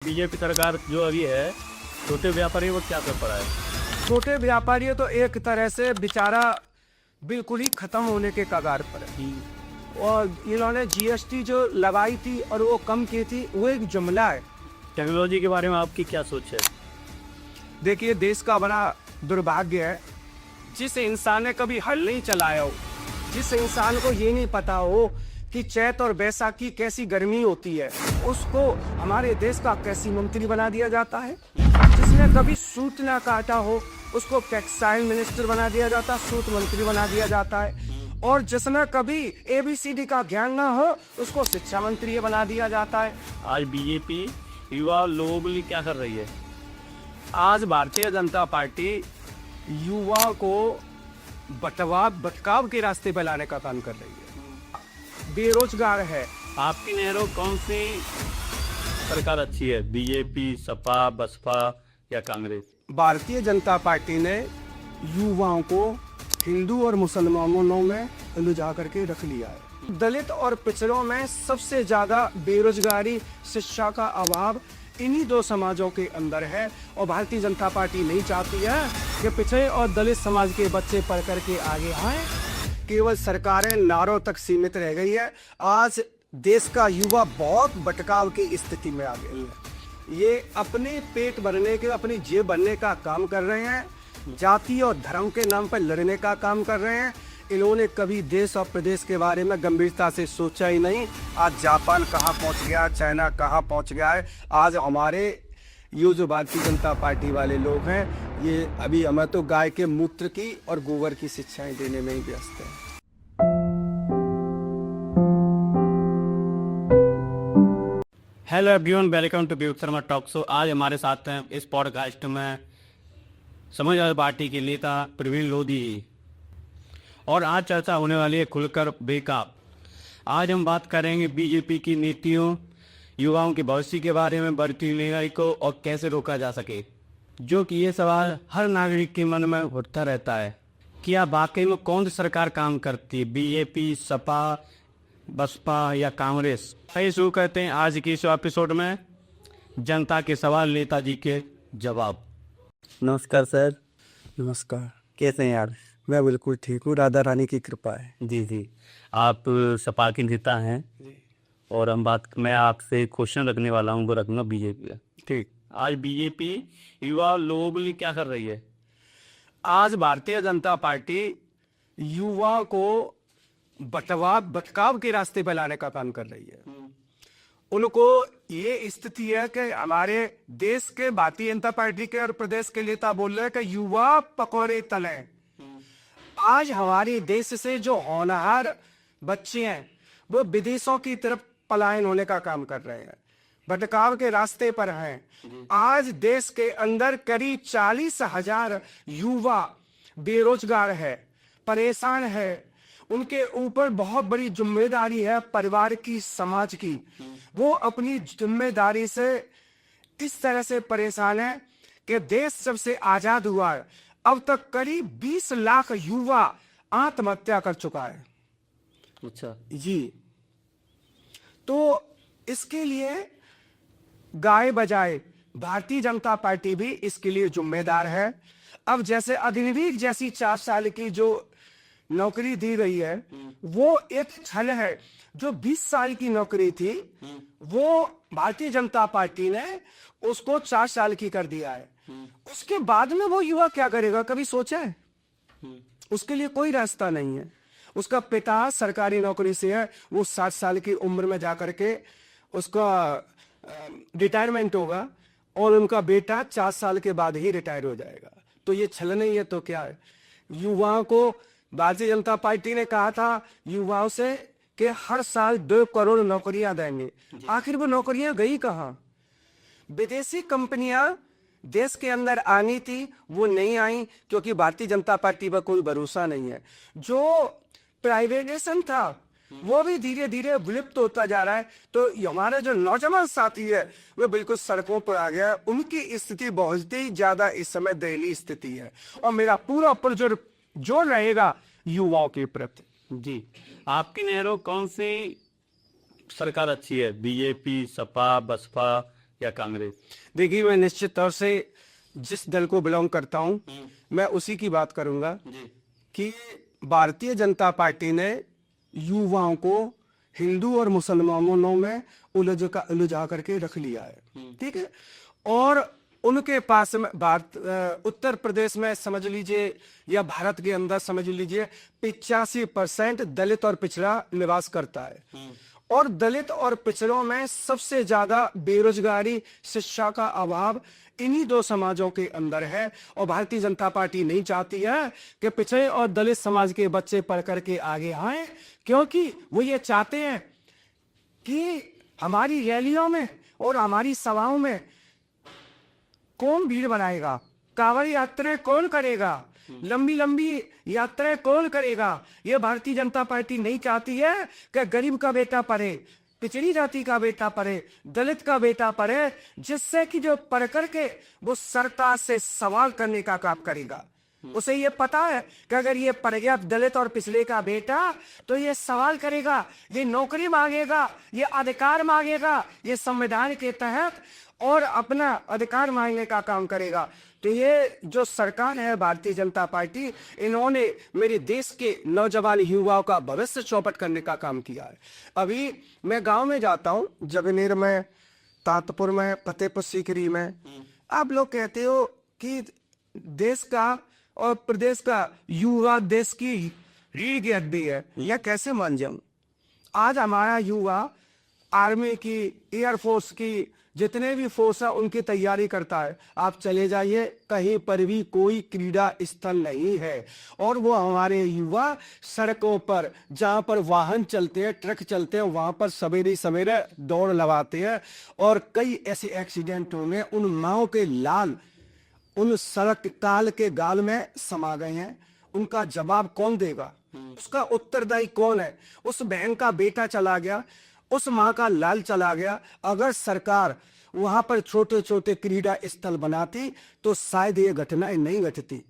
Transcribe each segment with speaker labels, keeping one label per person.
Speaker 1: BJP सरकार जो अभी है, छोटे व्यापारी वो क्या कर पड़ा है?
Speaker 2: छोटे व्यापारी तो एक तरह से बेचारा बिल्कुल ही खत्म होने के कगार पर है। और इन्होंने जीएसटी जो लगाई थी और वो कम की थी, वो एक जुमला है।
Speaker 1: टेक्नोलॉजी के बारे में आपकी क्या सोच है?
Speaker 2: देखिए, देश का बड़ा दुर्भाग्य है जिस इंसान ने कभी हल नहीं चलाया हो, जिस इंसान को ये नहीं पता हो कि चैत और बैसाखी कैसी गर्मी होती है, उसको हमारे देश का कृषि मंत्री बना दिया जाता है। जिसने कभी सूत ना काटा हो, उसको टेक्सटाइल मिनिस्टर बना दिया जाता है, सूत मंत्री बना दिया जाता है। और जिसने कभी ABCD का ज्ञान ना हो, उसको शिक्षा मंत्री बना दिया जाता है।
Speaker 1: आज बीजेपी युवा लोगों के लिए क्या कर रही है?
Speaker 2: आज भारतीय जनता पार्टी युवा को भटकाव के रास्ते पर लाने का काम कर रही है। बेरोजगार है।
Speaker 1: आपकी नहरों कौन सी सरकार अच्छी है? बीजेपी, सपा, बसपा या कांग्रेस?
Speaker 2: भारतीय जनता पार्टी ने युवाओं को हिंदू और मुसलमानों में उलझा करके रख लिया है। दलित और पिछड़ों में सबसे ज्यादा बेरोजगारी, शिक्षा का अभाव इन्हीं दो समाजों के अंदर है। और भारतीय जनता पार्टी नहीं चाहती है कि पिछड़े और दलित समाज के बच्चे पढ़ करके आगे आए। केवल सरकारें नारों तक सीमित रह गई है। आज देश का युवा बहुत भटकाव की स्थिति में आ गया है। ये अपने पेट भरने के, अपनी जेब भरने का काम कर रहे हैं, जाति और धर्म के नाम पर लड़ने का काम कर रहे हैं। इन्होंने कभी देश और प्रदेश के बारे में गंभीरता से सोचा ही नहीं। आज जापान कहाँ पहुंच गया, चाइना कहाँ पहुंच गया है। आज हमारे ये जो भारतीय जनता पार्टी वाले लोग हैं, ये अभी हमें तो गाय के मूत्र की और गोबर की शिक्षाएं देने में ही व्यस्त है।
Speaker 1: Hello everyone, welcome to Piyush Sharma talk show. आज हमारे साथ हैं इस पॉडकास्ट में समाजवादी पार्टी के नेता प्रवीण लोधी और आज चर्चा होने वाली है खुलकर बेकाब। आज हम बात करेंगे बीजेपी की नीतियों, युवाओं के भविष्य के बारे में, बढ़ती महंगाई को और कैसे रोका जा सके, जो कि ये सवाल हर नागरिक के मन में उठता रहता है। क्या वाकई में कौन सी सरकार काम करती है, बीजेपी, सपा, बसपा या कांग्रेस? सही शुरू करते हैं आज की इस एपिसोड में जनता के सवाल, नेताजी के जवाब। नमस्कार सर।
Speaker 2: नमस्कार।
Speaker 1: कैसे हैं यार?
Speaker 2: मैं बिल्कुल ठीक हूँ, राधा रानी की कृपा है।
Speaker 1: जी जी, आप सपा के नेता हैं और मैं आपसे क्वेश्चन रखने वाला हूँ, वो रखूंगा बीजेपी का।
Speaker 2: ठीक।
Speaker 1: आज बीजेपी युवा लोगों के लिए क्या कर रही है?
Speaker 2: आज भारतीय जनता पार्टी युवा को भटकाव के रास्ते पर लाने का काम कर रही है। उनको ये स्थिति है कि हमारे देश के भारतीय जनता पार्टी के और प्रदेश के नेता बोल रहे हैं कि युवा पकौड़े तले। आज हमारे देश से जो होनहार बच्चे हैं, वो विदेशों की तरफ पलायन होने का काम कर रहे हैं, भटकाव के रास्ते पर हैं। आज देश के अंदर करीब 40,000 युवा बेरोजगार है, परेशान है। उनके ऊपर बहुत बड़ी जिम्मेदारी है परिवार की, समाज की। वो अपनी जिम्मेदारी से इस तरह से परेशान है कि देश जब से आजाद हुआ है, अब तक करीब 20 लाख युवा आत्महत्या कर चुका है।
Speaker 1: अच्छा
Speaker 2: जी। तो इसके लिए गाए बजाए भारतीय जनता पार्टी भी इसके लिए जिम्मेदार है। अब जैसे अग्निवीर जैसी 4 साल की जो नौकरी दी गई है, वो एक छल है। जो 20 साल की नौकरी थी, वो भारतीय जनता पार्टी ने उसको 4 साल की कर दिया है। उसके बाद में वो युवा क्या करेगा, कभी सोचा है? उसके लिए कोई रास्ता नहीं है। उसका पिता सरकारी नौकरी से है, वो 60 साल की उम्र में जाकर के उसका रिटायरमेंट होगा और उनका बेटा 4 साल के बाद ही रिटायर हो जाएगा। तो ये छल नहीं है तो क्या है? युवाओं को भारतीय जनता पार्टी ने कहा था युवाओं से कि हर साल 2 करोड़ नौकरियां देंगे। आखिर वो नौकरियां गई कहां? विदेशी कंपनियां देश के अंदर आनी थी, वो नहीं आई, क्योंकि भारतीय जनता पार्टी पर कोई भरोसा नहीं है। जो प्राइवेटाइजेशन था, वो भी धीरे धीरे विलुप्त होता जा रहा है। तो हमारे जो नौजवान साथी है, वो बिल्कुल सड़कों पर आ गया। उनकी स्थिति बहुत ही ज्यादा इस समय दयनीय स्थिति है। और मेरा पूरा पुरजोर जोर रहेगा युवाओं के प्रति।
Speaker 1: जी, आपकी नहरों कौन सी सरकार अच्छी है? बीजेपी, सपा, बसपा या कांग्रेस?
Speaker 2: देखिए, मैं निश्चित तौर से जिस दल को बिलोंग करता हूं, मैं उसी की बात करूंगा
Speaker 1: जी
Speaker 2: कि भारतीय जनता पार्टी ने युवाओं को हिंदू और मुसलमानों में उलझा करके रख लिया है। ठीक है। और उनके पास में उत्तर प्रदेश में समझ लीजिए या भारत के अंदर समझ लीजिए 85% दलित और पिछड़ा निवास करता है। और दलित और पिछड़ों में सबसे ज्यादा बेरोजगारी, शिक्षा का अभाव इन्हीं दो समाजों के अंदर है। और भारतीय जनता पार्टी नहीं चाहती है कि पिछड़े और दलित समाज के बच्चे पढ़ करके आगे आए, क्योंकि वो ये चाहते हैं कि हमारी रैलियों में और हमारी सभाओं में कौन भीड़ बनाएगा, कांवड़ यात्राएं कौन करेगा, लंबी लंबी यात्राएं कौन करेगा। ये भारतीय जनता पार्टी नहीं चाहती है कि गरीब का बेटा पढ़े, पिछड़ी जाति का बेटा पढ़े, दलित का बेटा पढ़े, जिससे कि जो पढ़ करके वो सरकार से सवाल करने का काम करेगा। उसे ये पता है कि अगर ये पढ़ गया दलित और पिछड़े का बेटा तो ये सवाल करेगा, ये नौकरी मांगेगा, ये अधिकार मांगेगा, ये संविधान के तहत और अपना अधिकार मांगने का काम करेगा। तो ये जो सरकार है भारतीय जनता पार्टी, इन्होंने मेरे देश के नौजवान युवाओं का भविष्य चौपट करने का काम किया है। अभी मैं गांव में जाता हूं, जगनेर में, तातपुर में, फतेहपुर सीकरी में। आप लोग कहते हो कि देश का और प्रदेश का युवा देश की रीढ़ की हड्डी है, यह कैसे मान जाऊं। आज हमारा युवा आर्मी की, एयरफोर्स की, जितने भी फोर्स है उनकी तैयारी करता है। आप चले जाइए, कहीं पर भी कोई क्रीड़ा स्थल नहीं है। और वो हमारे युवा सड़कों पर, जहां पर वाहन चलते हैं, ट्रक चलते हैं, वहां पर सवेरे सवेरे दौड़ लगाते हैं। और कई ऐसे एक्सीडेंट होंगे, उन माओ के लाल उन सड़क काल के गाल में समा गए हैं। उनका जवाब कौन देगा, उसका उत्तरदायी कौन है। उस बहन का बेटा चला गया, उस माँ का लाल चला गया। अगर सरकार वहां पर छोटे छोटे क्रीड़ा स्थल बनाती तो शायद ये घटनाएं नहीं घटती।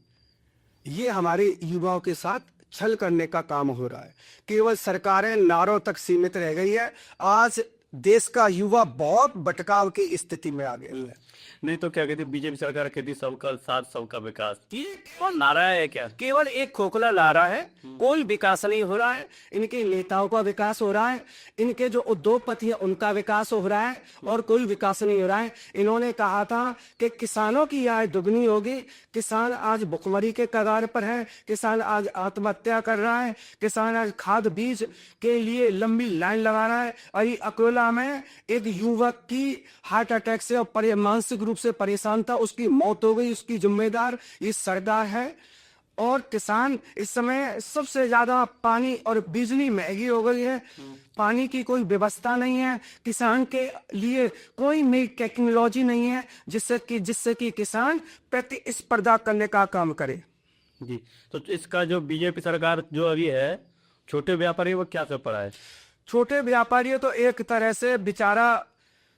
Speaker 2: ये हमारे युवाओं के साथ छल करने का काम हो रहा है। केवल सरकारें नारों तक सीमित रह गई है। आज देश का युवा बहुत भटकाव की स्थिति में आ गया है।
Speaker 1: नहीं तो क्या कहती बीजेपी सरकार कहती सबका साथ सबका विकास, ये केवल नारा है क्या?
Speaker 2: केवल एक खोखला नारा है, कोई विकास नहीं हो रहा है। इनके नेताओं का विकास हो रहा है, इनके जो उद्योगपति है उनका विकास हो रहा है, और कोई विकास नहीं हो रहा है। इन्होंने कहा था कि किसानों की आय दुगनी होगी। किसान आज भुखमरी के कगार पर है, किसान आज आत्महत्या कर रहा है, किसान आज खाद बीज के लिए लंबी लाइन लगा रहा है। अभी अकोला में एक युवक की हार्ट अटैक से और मानसिक रूप से परेशान था, उसकी मौत हो गई। उसकी जिम्मेदार ये सरकार है। और किसान इस समय सबसे ज्यादा, पानी और बिजली महंगी हो गई है, पानी की कोई व्यवस्था नहीं है, किसान के लिए कोई नई टेक्नोलॉजी नहीं है जिससे कि किसान प्रतिस्पर्धा करने का काम करे।
Speaker 1: जी, तो इसका जो बीजेपी सरकार जो अभी है, छोटे व्यापारी वो क्या कर पड़ा है?
Speaker 2: छोटे व्यापारी तो एक तरह से बेचारा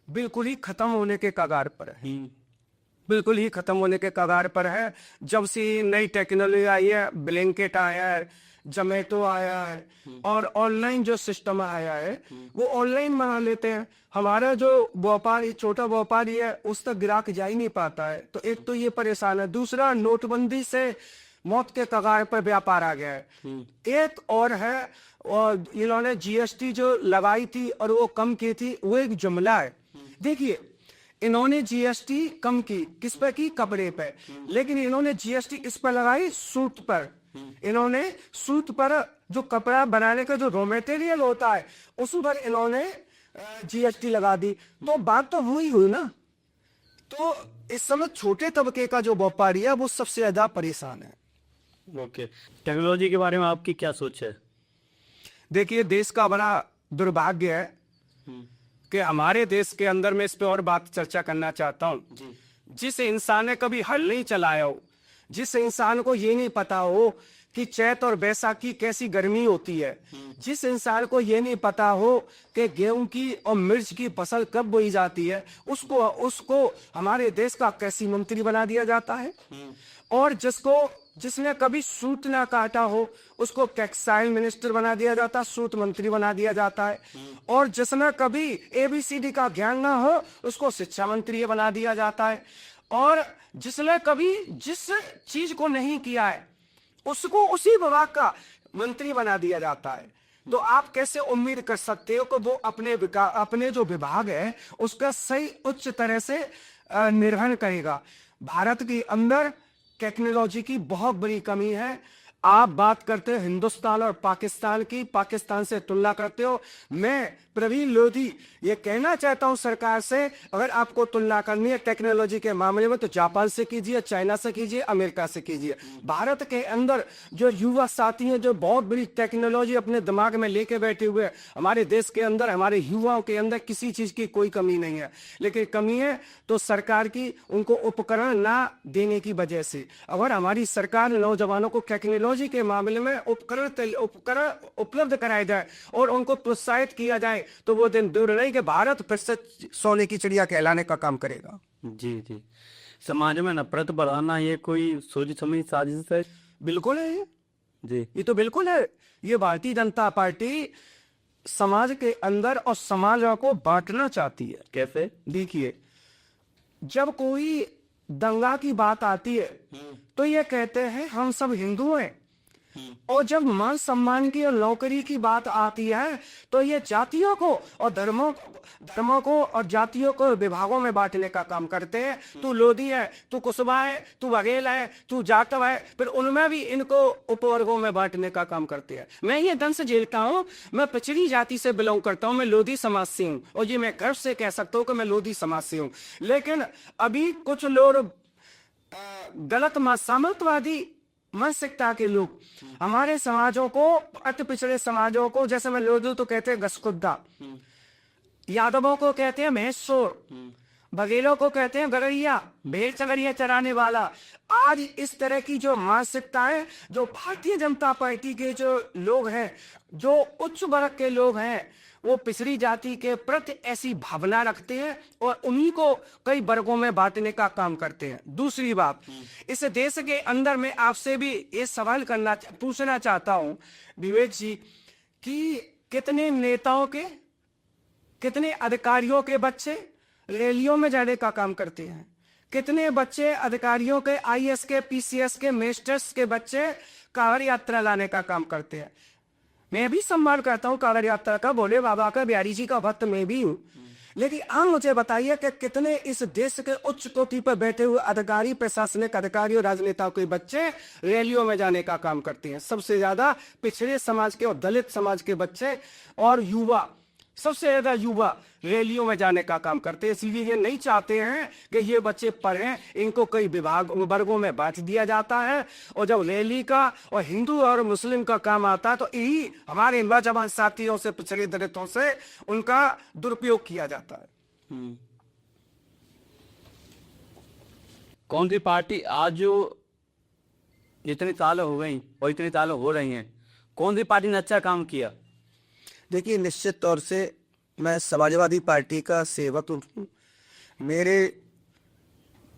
Speaker 2: बिल्कुल ही खत्म होने के कगार पर है, बिल्कुल ही खत्म होने के कगार पर है। जब से नई टेक्नोलॉजी आई है, ब्लिंकिट आया है, जोमेटो आया है, और ऑनलाइन जो सिस्टम आया है वो ऑनलाइन बना लेते हैं। हमारा जो व्यापारी, छोटा व्यापारी है, उस तक ग्राहक जा ही नहीं पाता है। तो एक तो ये परेशान है। दूसरा, नोटबंदी से मौत के कगार पर व्यापार आ गया है। एक और है, और इन्होंने जीएसटी जो लगाई थी और वो कम की थी, वो एक जुमला है। देखिए, इन्होंने जीएसटी कम की, किस पे की? कपड़े पे। लेकिन इन्होंने जीएसटी किस पर लगाई? सूत पर। इन्होंने सूत पर, जो कपड़ा बनाने का जो रॉ मटेरियल होता है, उस पर इन्होंने जीएसटी लगा दी। तो बात तो हुई ना। तो इस समय छोटे तबके का जो व्यापारी है वो सबसे ज्यादा परेशान है।
Speaker 1: ओके, टेक्नोलॉजी के बारे में आपकी क्या सोच है?
Speaker 2: देखिए, देश का बड़ा दुर्भाग्य है कि हमारे देश के अंदर, मैं इस पे और बात चर्चा करना चाहता हूँ। जिस इंसान ने कभी हल नहीं चलाया हो, जिस इंसान को ये नहीं पता हो कि चैत और बैसाखी कैसी गर्मी होती है, जिस इंसान को ये नहीं पता हो कि गेहूं की और मिर्च की फसल कब बोई जाती है, उसको हमारे देश का कृषि मंत्री बना दिया जाता है। और जिसको जिसने कभी सूत ना काटा हो उसको टेक्सटाइल मिनिस्टर बना दिया जाता, सूत मंत्री बना दिया जाता है। और जिसने कभी ABCD का ज्ञान ना हो उसको शिक्षा मंत्री बना दिया जाता है। और जिसने कभी जिस चीज को नहीं किया है उसको उसी विभाग का मंत्री बना दिया जाता है। तो आप कैसे उम्मीद कर सकते हो कि वो अपने जो विभाग है उसका सही उच्च तरह से निर्वहन करेगा। भारत के अंदर टेक्नोलॉजी की बहुत बड़ी कमी है। आप बात करते हो हिंदुस्तान और पाकिस्तान की, पाकिस्तान से तुलना करते हो। मैं प्रवीण लोधी ये कहना चाहता हूं सरकार से, अगर आपको तुलना करनी है टेक्नोलॉजी के मामले में तो जापान से कीजिए, चाइना से कीजिए, अमेरिका से कीजिए। भारत के अंदर जो युवा साथी हैं जो बहुत बड़ी टेक्नोलॉजी अपने दिमाग में लेके बैठे हुए हैं, हमारे देश के अंदर हमारे युवाओं के अंदर किसी चीज की कोई कमी नहीं है, लेकिन कमी है तो सरकार की उनको उपकरण ना देने की वजह से। अगर हमारी सरकार नौजवानों को टेक्नोलॉजी के मामले में उपकरण उपलब्ध कराए जाए और उनको प्रोत्साहित किया जाए तो वो दिन दूर नहीं कि भारत फिर से सोने की चिड़िया कहलाने का काम करेगा।
Speaker 1: जी जी। समाज में नफरत बढ़ाना ये कोई सोची समझी साजिश है?
Speaker 2: बिल्कुल है
Speaker 1: जी।
Speaker 2: ये तो बिल्कुल है। ये भारतीय जनता पार्टी समाज के अंदर और समाज को बांटना चाहती है।
Speaker 1: कैसे?
Speaker 2: देखिए, जब कोई दंगा की बात आती है तो ये कहते हैं हम सब हिंदू हैं, और जब मान सम्मान की और नौकरी की बात आती है तो ये जातियों को और धर्मों को और जातियों को विभागों में बांटने का काम करते हैं। तू लोधी है, तू कुशवा है, तू बघेल है, तू जाटव है, फिर उनमें भी इनको उपवर्गों में बांटने का काम करते हैं। मैं ये दंश झेलता हूँ, मैं पिछड़ी जाति से बिलोंग करता हूँ, मैं लोधी समाज से हूँ, और ये मैं गर्व से कह सकता हूँ कि मैं लोधी समाज से हूँ। लेकिन अभी कुछ लोग गलत सामंतवादी मानसिकता के लोग हमारे समाजों को, अति पिछड़े समाजों को, जैसे मैं लोधू तो कहते हैं घसकुद्दा, यादवों को कहते हैं महेश्वर, बघेलों को कहते हैं गगरिया, भेड़ चगरिया चराने वाला। आज इस तरह की जो मानसिकता है, जो भारतीय जनता पार्टी के जो लोग हैं, जो उच्च वर्ग के लोग हैं, वो पिछड़ी जाति के प्रति ऐसी भावना रखते हैं और उन्हीं को कई वर्गों में बांटने का काम करते हैं। दूसरी बात, इस देश के अंदर मैं आपसे भी ये सवाल पूछना चाहता हूं विवेक जी, कि कितने नेताओं के, कितने अधिकारियों के बच्चे रैलियों में जाने का काम करते हैं? कितने बच्चे अधिकारियों के, IAS के, PCS के, मास्टर्स के बच्चे कांवड़ यात्रा लाने का काम करते हैं? मैं भी सम्मान करता हूँ कांवड़ यात्रा का, भोले बाबा का, बिहारी जी का भक्त मैं भी हूँ, लेकिन आप मुझे बताइए कि कितने इस देश के उच्च कोटि पर बैठे हुए अधिकारी, प्रशासनिक अधिकारी और राजनेताओं के बच्चे रैलियों में जाने का काम करते हैं? सबसे ज्यादा पिछड़े समाज के और दलित समाज के बच्चे और युवा, सबसे ज्यादा युवा रैलियों में जाने का काम करते हैं। इसलिए ये नहीं चाहते हैं कि ये बच्चे पढ़ें, इनको कई वर्गों में बांट दिया जाता है, और जब रैली का और हिंदू और मुस्लिम का काम आता है तो यही हमारे नौजवान साथियों से, पिछड़े दलितों से उनका दुरुपयोग किया जाता है।
Speaker 1: कौन सी पार्टी आज जो इतने साल हो गई और इतने साल हो रही हैं, कौन सी पार्टी ने अच्छा काम किया?
Speaker 2: देखिए, निश्चित तौर से मैं समाजवादी पार्टी का सेवक हूँ। मेरे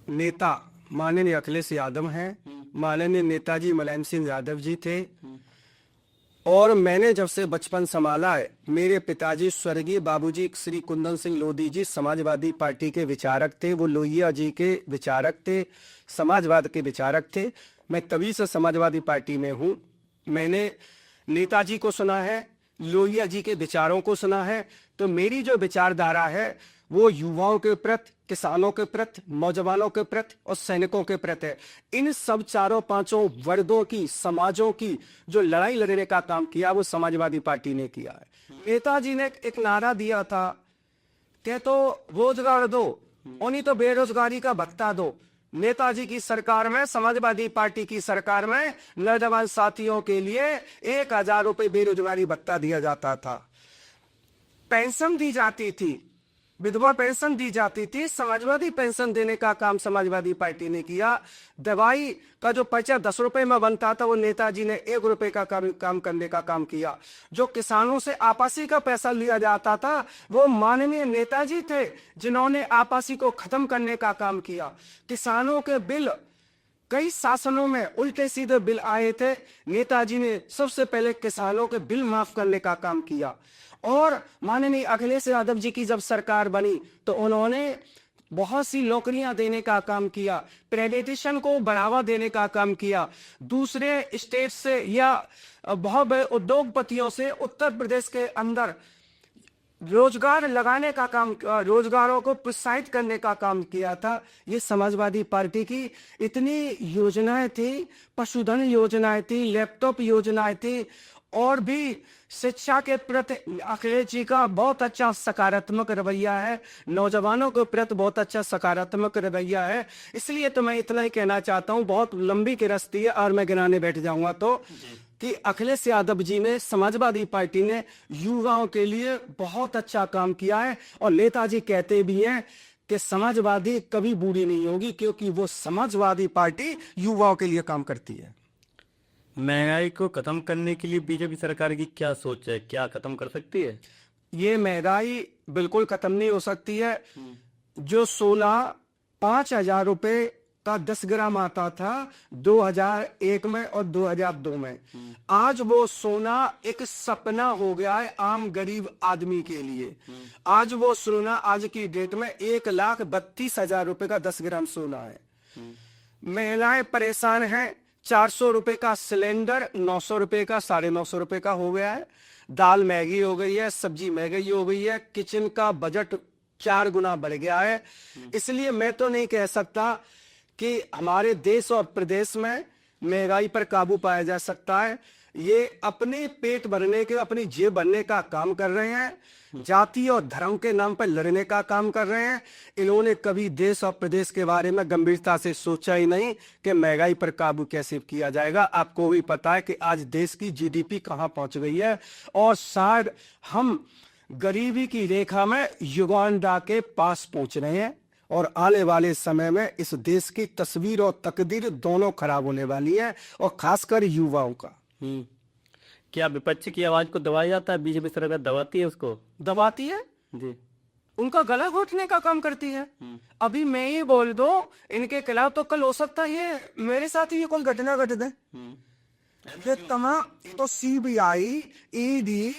Speaker 2: नेता माननीय अखिलेश यादव हैं, माननीय नेताजी मुलायम सिंह यादव जी थे, और मैंने जब से बचपन संभाला है, मेरे पिताजी स्वर्गीय बाबूजी श्री कुंदन सिंह लोधी जी समाजवादी पार्टी के विचारक थे। वो लोहिया जी के विचारक थे, समाजवाद के विचारक थे। मैं तभी से समाजवादी पार्टी में हूँ। मैंने नेताजी को सुना है, लोहिया जी के विचारों को सुना है, तो मेरी जो विचारधारा है वो युवाओं के प्रति, किसानों के प्रति, नौजवानों के प्रति और सैनिकों के प्रति है। इन सब चारों पांचों वर्गों की, समाजों की जो लड़ाई लड़ने का काम किया वो समाजवादी पार्टी ने किया है। नेताजी ने एक नारा दिया था कि तो रोजगार दो, उन्हीं तो बेरोजगारी का भत्ता दो। नेताजी की सरकार में, समाजवादी पार्टी की सरकार में नौजवान साथियों के लिए 1000 रुपए बेरोजगारी भत्ता दिया जाता था, पेंशन दी जाती थी, विधवा पेंशन दी जाती थी। समाजवादी पेंशन देने का काम समाजवादी पार्टी ने किया। दवाई का जो पर्चा 10 रुपए में बनता था वो नेताजी ने 1 रुपए का काम करने का काम किया। जो किसानों से आपासी का पैसा लिया जाता था वो माननीय नेताजी थे जिन्होंने आपासी को खत्म करने का काम किया। किसानों के बिल कई शासनों में उल्टे सीधे बिल आए थे। नेताजी ने सबसे पहले किसानों के बिल माफ करने का काम किया, और माननीय अखिलेश यादव जी की जब सरकार बनी तो उन्होंने बहुत सी नौकरियां देने का काम किया, प्राइवेटेशन को बढ़ावा देने का काम किया, दूसरे स्टेट से या बहुत बड़े उद्योगपतियों से उत्तर प्रदेश के अंदर रोजगार लगाने का काम, रोजगारों को प्रोत्साहित करने का काम किया था। ये समाजवादी पार्टी की इतनी योजनाएं थी, पशुधन योजनाएं थी, लैपटॉप योजनाएं थी, और भी शिक्षा के प्रति अखिलेश जी का बहुत अच्छा सकारात्मक रवैया है, नौजवानों के प्रति बहुत अच्छा सकारात्मक रवैया है। इसलिए तो मैं इतना ही कहना चाहता हूँ, बहुत लंबी की रस्ती है और मैं गिनाने बैठ जाऊंगा तो, कि अखिलेश यादव जी ने, समाजवादी पार्टी ने युवाओं के लिए बहुत अच्छा काम किया है। और नेताजी कहते भी हैं कि समाजवादी कभी बुरी नहीं होगी, क्योंकि वो समाजवादी पार्टी युवाओं के लिए काम करती है।
Speaker 1: महंगाई को खत्म करने के लिए बीजेपी सरकार की क्या सोच है, क्या खत्म कर सकती है?
Speaker 2: ये महंगाई बिल्कुल खत्म नहीं हो सकती है। जो सोना 5,000 रुपए का 10 ग्राम आता था 2001 में और 2002 में, आज वो सोना एक सपना हो गया है आम गरीब आदमी के लिए। आज वो सोना आज की डेट में 1,32,000 रुपए का 10 ग्राम सोना है। महिलाएं परेशान हैं, 400 रुपए का सिलेंडर 900 रुपए का, 950 रुपए का हो गया है। दाल महंगी हो गई है, सब्जी महंगी हो गई है, किचन का बजट 4 गुना बढ़ गया है। इसलिए मैं तो नहीं कह सकता कि हमारे देश और प्रदेश में महंगाई पर काबू पाया जा सकता है। ये अपने पेट भरने के, अपनी जेब भरने का काम कर रहे हैं, जाति और धर्म के नाम पर लड़ने का काम कर रहे हैं। इन्होंने कभी देश और प्रदेश के बारे में गंभीरता से सोचा ही नहीं कि महंगाई पर काबू कैसे किया जाएगा। आपको भी पता है कि आज देश की जीडीपी कहां पहुंच गई है, और शायद हम गरीबी की रेखा में युगांडा के पास पहुंच रहे हैं, और आने वाले समय में इस देश की तस्वीर और तकदीर दोनों खराब होने वाली है, और खासकर युवाओं का।
Speaker 1: क्या विपक्ष की आवाज को दबाया जाता है? बीजेपी सरकार दबाती है उसको?
Speaker 2: दबाती है
Speaker 1: जी।
Speaker 2: उनका गला घोटने का काम करती है। अभी मैं ही बोल दूं इनके खिलाफ, तो कल हो सकता है ये मेरे साथ ही ये कोई घटना घट दे। ये तमाम तो सीबीआई, ईडी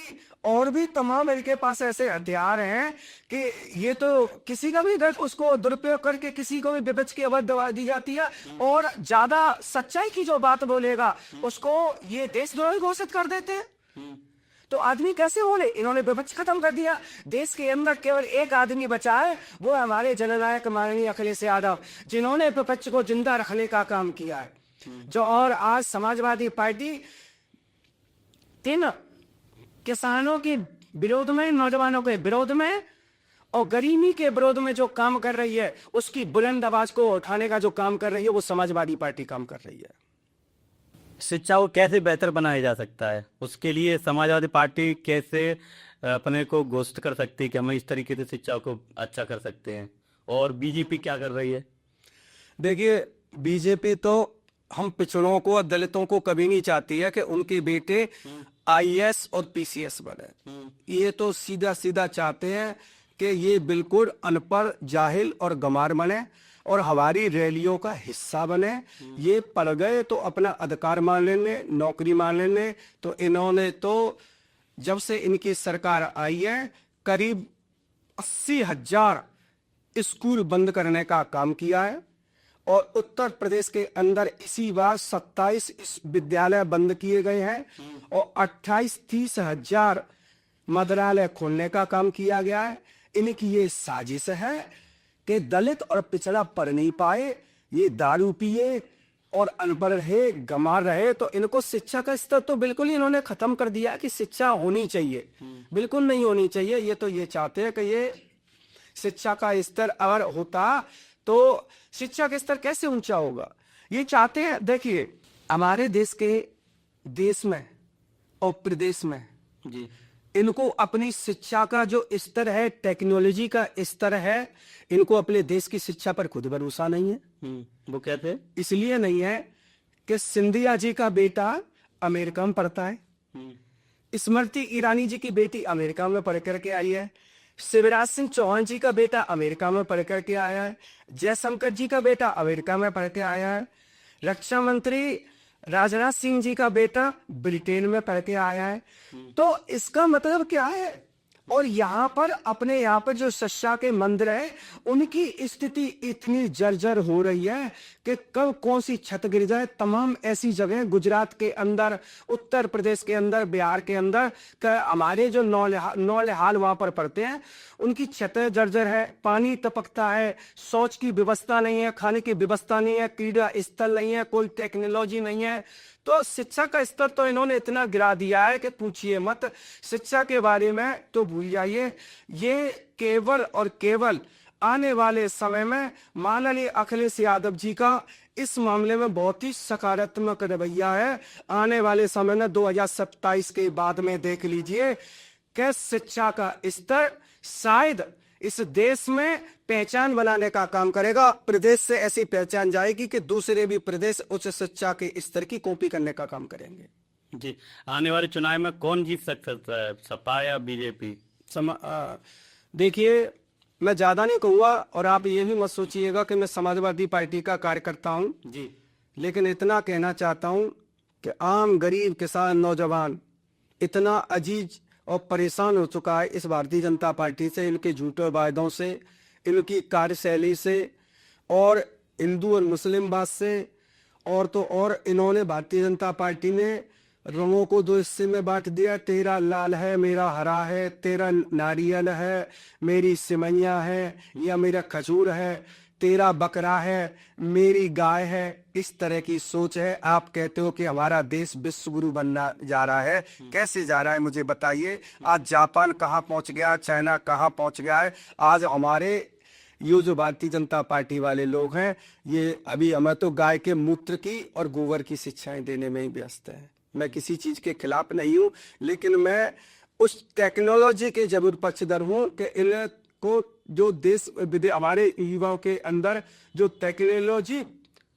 Speaker 2: और भी तमाम इनके पास ऐसे हथियार हैं कि ये तो किसी का भी उसको दुरुपयोग करके किसी को भी विपक्ष की आवाज दबा दी जाती है, और ज्यादा सच्चाई की जो बात बोलेगा उसको ये देशद्रोही घोषित कर देते हैं। तो आदमी कैसे बोले? इन्होंने विपक्ष खत्म कर दिया। देश के अंदर केवल एक आदमी बचा है, वो हमारे जननायक माननीय अखिलेश यादव, जिन्होंने विपक्ष को जिंदा रखने का काम किया है। जो और आज समाजवादी पार्टी 3 किसानों के विरोध में, नौजवानों के विरोध में और गरीबी के विरोध में जो काम कर रही है, उसकी बुलंद आवाज को उठाने का जो काम कर रही है, वो समाजवादी पार्टी काम कर रही है।
Speaker 1: शिक्षा को कैसे बेहतर बनाया जा सकता है, उसके लिए समाजवादी पार्टी कैसे अपने को घोषित कर सकती है कि हम इस तरीके से शिक्षा को अच्छा कर सकते हैं, और बीजेपी क्या कर रही है?
Speaker 2: देखिए, बीजेपी तो हम पिछड़ों को और दलितों को कभी नहीं चाहती है कि उनके बेटे आईएएस और पीसीएस बने। ये तो सीधा सीधा चाहते हैं कि ये बिल्कुल अनपढ़, जाहिल और गंवार बने और हमारी रैलियों का हिस्सा बने। ये पढ़ गए तो अपना अधिकार मान लेने, नौकरी मान लेने। तो इन्होंने तो जब से इनकी सरकार आई है करीब 80,000 स्कूल बंद करने का काम किया है, और उत्तर प्रदेश के अंदर इसी बार 27 विद्यालय बंद किए गए हैं, और 28-30 हजार मदरालय खोलने का काम किया गया है। इनकी ये साजिश है कि दलित और पिछड़ा पढ़ नहीं पाए, ये दारू पिए और अनपढ़ रहे, गंवार रहे। तो इनको शिक्षा का स्तर तो बिल्कुल ही इन्होंने खत्म कर दिया कि शिक्षा होनी चाहिए, बिल्कुल नहीं होनी चाहिए। ये तो ये चाहते हैं कि ये शिक्षा का स्तर अगर होता तो शिक्षा का स्तर कैसे ऊंचा होगा, ये चाहते हैं। देखिए, हमारे देश में और प्रदेश में
Speaker 1: जी,
Speaker 2: इनको अपनी शिक्षा का जो स्तर है, टेक्नोलॉजी का स्तर है, इनको अपने देश की शिक्षा पर खुद भरोसा नहीं है।
Speaker 1: वो कहते हैं
Speaker 2: इसलिए नहीं है कि सिंधिया जी का बेटा अमेरिका में पढ़ता है, स्मृति ईरानी जी की बेटी अमेरिका में पढ़ करके आई है, शिवराज सिंह चौहान जी का बेटा अमेरिका में पढ़ करके आया है, जयशंकर जी का बेटा अमेरिका में पढ़ के आया है, रक्षा मंत्री राजनाथ सिंह जी का बेटा ब्रिटेन में पढ़ के आया है। तो इसका मतलब क्या है? और यहाँ पर अपने यहाँ पर जो शिक्षा के मंदिर है उनकी स्थिति इतनी जर्जर हो रही है कि कब कौन सी छत गिर जाए। तमाम ऐसी जगह गुजरात के अंदर, उत्तर प्रदेश के अंदर, बिहार के अंदर हमारे जो नौलिहाल वहां पर पड़ते हैं उनकी छतें जर्जर है, पानी टपकता है, शौच की व्यवस्था नहीं है, खाने की व्यवस्था नहीं है, क्रीड़ा स्थल नहीं है, कोई टेक्नोलॉजी नहीं है। तो शिक्षा का स्तर तो इन्होंने इतना गिरा दिया है कि पूछिए मत। शिक्षा के बारे में तो भूल जाइए। ये केवल और केवल आने वाले समय में माननीय अखिलेश यादव जी का इस मामले में बहुत ही सकारात्मक रवैया है। आने वाले समय में 2027 के बाद में देख लीजिए कि शिक्षा का स्तर शायद इस देश में पहचान बनाने का काम करेगा। प्रदेश से ऐसी पहचान जाएगी कि दूसरे भी प्रदेश उच्च शिक्षा के स्तर की कॉपी करने का काम करेंगे।
Speaker 1: जी, आने वाले चुनाव में कौन जीत सकता है, सपा या बीजेपी?
Speaker 2: देखिए, मैं ज्यादा नहीं कहूंगा और आप ये भी मत सोचिएगा कि मैं समाजवादी पार्टी का कार्यकर्ता हूं
Speaker 1: जी,
Speaker 2: लेकिन इतना कहना चाहता हूं कि आम गरीब किसान नौजवान इतना अजीज और परेशान हो चुका है इस भारतीय जनता पार्टी से, इनके झूठे वायदों से, इनकी कार्यशैली से और हिंदू और मुस्लिमवाद से। और तो और इन्होंने भारतीय जनता पार्टी ने रंगों को दो हिस्से में बांट दिया। तेरा लाल है, मेरा हरा है, तेरा नारियल है, मेरी सिमैया है या मेरा खजूर है, तेरा बकरा है, मेरी गाय है। इस तरह की सोच है। आप कहते हो कि हमारा देश विश्व गुरु बनना जा रहा है, कैसे जा रहा है मुझे बताइए। आज जापान कहाँ पहुंच गया, चाइना कहाँ पहुंच गया है। आज हमारे ये जो भारतीय जनता पार्टी वाले लोग हैं ये अभी हमें तो गाय के मूत्र की और गोबर की शिक्षाएं देने में ही व्यस्त है। मैं किसी चीज के खिलाफ नहीं हूं लेकिन मैं उस टेक्नोलॉजी के जरूर पक्षधर हूं कि इनको जो देश हमारे युवाओं के अंदर जो टेक्नोलॉजी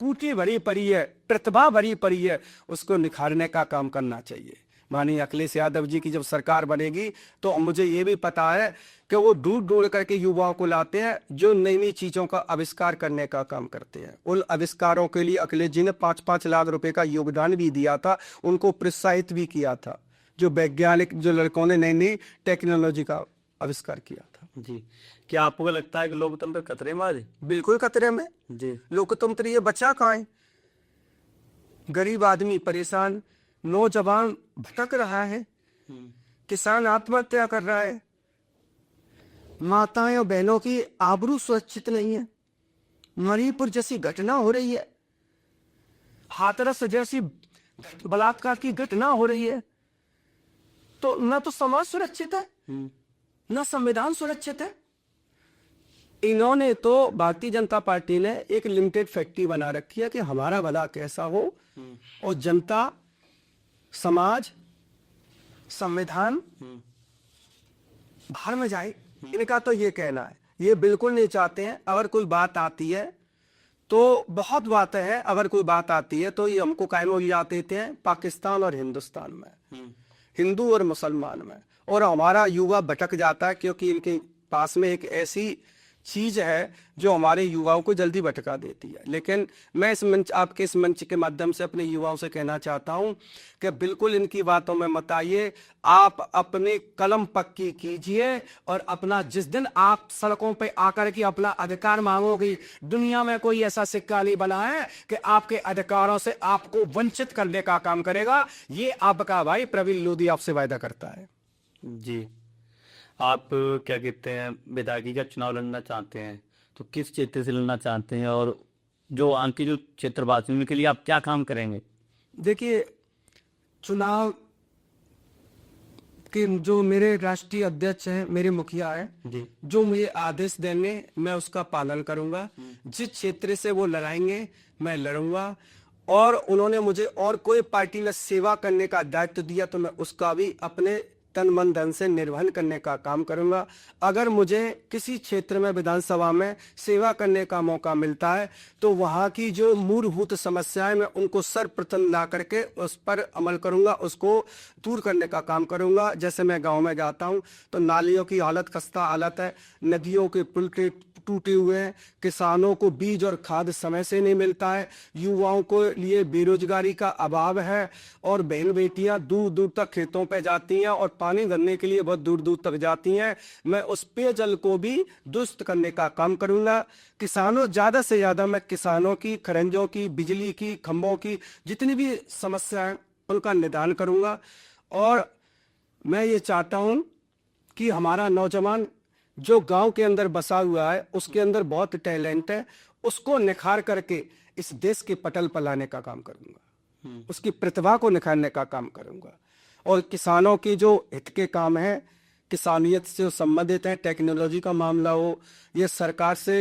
Speaker 2: कूटी भरी पड़ी है, प्रतिभा भरी पड़ी है, उसको निखारने का काम करना चाहिए। माननीय अखिलेश यादव जी की जब सरकार बनेगी तो मुझे ये भी पता है कि वो ढूंढ ढूंढ करके युवाओं को लाते हैं जो नई नई चीजों का आविष्कार करने का काम करते हैं। उन आविष्कारों के लिए अखिलेश जी ने 5-5 लाख रुपए का योगदान भी दिया था, उनको प्रोत्साहित भी किया था। जो वैज्ञानिक जो लड़कों ने नई नई टेक्नोलॉजी का आविष्कार किया था।
Speaker 1: जी, क्या आपको लगता है कि लोकतंत्र खतरे में है?
Speaker 2: बिल्कुल खतरे में।
Speaker 1: जी,
Speaker 2: लोकतंत्र ये बचा कहाँ है? गरीब आदमी परेशान, नौजवान भटक रहा है, किसान आत्महत्या कर रहा है, माताएं और बहनों की आबरू सुरक्षित नहीं है, मणिपुर जैसी घटना हो रही है, हाथरस जैसी बलात्कार की घटना हो रही है। तो न तो समाज सुरक्षित है न संविधान सुरक्षित है। इन्होंने तो भारतीय जनता पार्टी ने एक लिमिटेड फैक्ट्री बना रखी है कि हमारा भला कैसा हो और जनता, समाज, संविधान बाहर में जाए। इनका तो ये कहना है, ये बिल्कुल नहीं चाहते हैं। अगर कोई बात आती है तो बहुत बातें हैं, अगर कोई बात आती है तो ये हमको कायम हो जाते हैं पाकिस्तान और हिंदुस्तान में, हिंदू और मुसलमान में, और हमारा युवा भटक जाता है क्योंकि इनके पास में एक ऐसी चीज है जो हमारे युवाओं को जल्दी भटका देती है। लेकिन मैं इस मंच, आपके इस मंच के माध्यम से अपने युवाओं से कहना चाहता हूं कि बिल्कुल इनकी बातों में मत आइए। आप अपनी कलम पक्की कीजिए और अपना जिस दिन आप सड़कों पे आकर के अपना अधिकार मांगोगे, दुनिया में कोई ऐसा सिक्का नहीं बना है कि आपके अधिकारों से आपको वंचित करने का काम करेगा। ये आपका भाई प्रवीण लोधी आपसे वायदा करता है।
Speaker 1: जी, आप क्या कहते हैं, विधायकी का चुनाव लड़ना चाहते हैं तो किस क्षेत्र से लड़ना चाहते हैं, और जो आंकी जो क्षेत्रवासियों के लिए आप क्या काम करेंगे?
Speaker 2: देखिए, चुनाव के जो मेरे राष्ट्रीय अध्यक्ष हैं, मेरे मुखिया हैं,
Speaker 1: जी,
Speaker 2: जो मुझे आदेश देंगे मैं उसका पालन करूंगा। जिस क्षेत्र से वो लड़ाएंगे मैं लड़ूंगा, और उन्होंने मुझे और कोई पार्टी में सेवा करने का दायित्व दिया तो मैं उसका भी अपने तन मन धन से निर्वहन करने का काम करूंगा। अगर मुझे किसी क्षेत्र में विधानसभा में सेवा करने का मौका मिलता है तो वहाँ की जो मूलभूत समस्याएं मैं उनको सर्वप्रथम ला करके उस पर अमल करूंगा, उसको दूर करने का काम करूंगा। जैसे मैं गांव में जाता हूं तो नालियों की हालत खस्ता हालत है, नदियों के पुल टूटे हुए हैं, किसानों को बीज और खाद समय से नहीं मिलता है, युवाओं को लिए बेरोजगारी का अभाव है और बहन बेटियां दूर दूर तक खेतों पे जाती हैं और पानी भरने के लिए बहुत दूर दूर तक जाती हैं। मैं उस पेयजल को भी दुरुस्त करने का काम करूंगा। किसानों ज़्यादा से ज़्यादा मैं किसानों की, खरंजों की, बिजली की, खंभों की जितनी भी समस्याएं उनका निदान करूंगा। और मैं ये चाहता हूं कि हमारा नौजवान जो गांव के अंदर बसा हुआ है उसके अंदर बहुत टैलेंट है, उसको निखार करके इस देश के पटल पर लाने का काम करूंगा, उसकी प्रतिभा को निखारने का काम करूंगा। और किसानों की जो हित के काम है, किसानियत से संबंधित है, टेक्नोलॉजी का मामला हो या सरकार से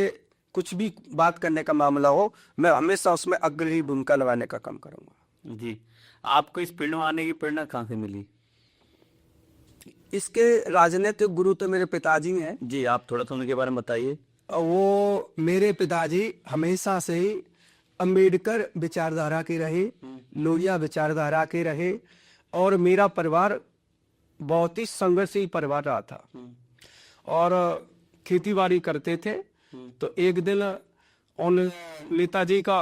Speaker 2: कुछ भी बात करने का मामला हो, मैं हमेशा उसमें अग्रणी भूमिका निभाने का काम करूंगा।
Speaker 1: जी, आपको इस फील्ड में आने की प्रेरणा कहाँ से मिली?
Speaker 2: इसके राजनीतिक गुरु तो मेरे पिताजी हैं।
Speaker 1: जी, आप थोड़ा सा उनके बारे में बताइए।
Speaker 2: वो मेरे पिताजी हमेशा से ही अंबेडकर विचारधारा के रहे, लोहिया विचारधारा के रहे और मेरा परिवार बहुत ही संघर्षी परिवार रहा था और खेतीबाड़ी करते थे। तो एक दिन उन नेताजी का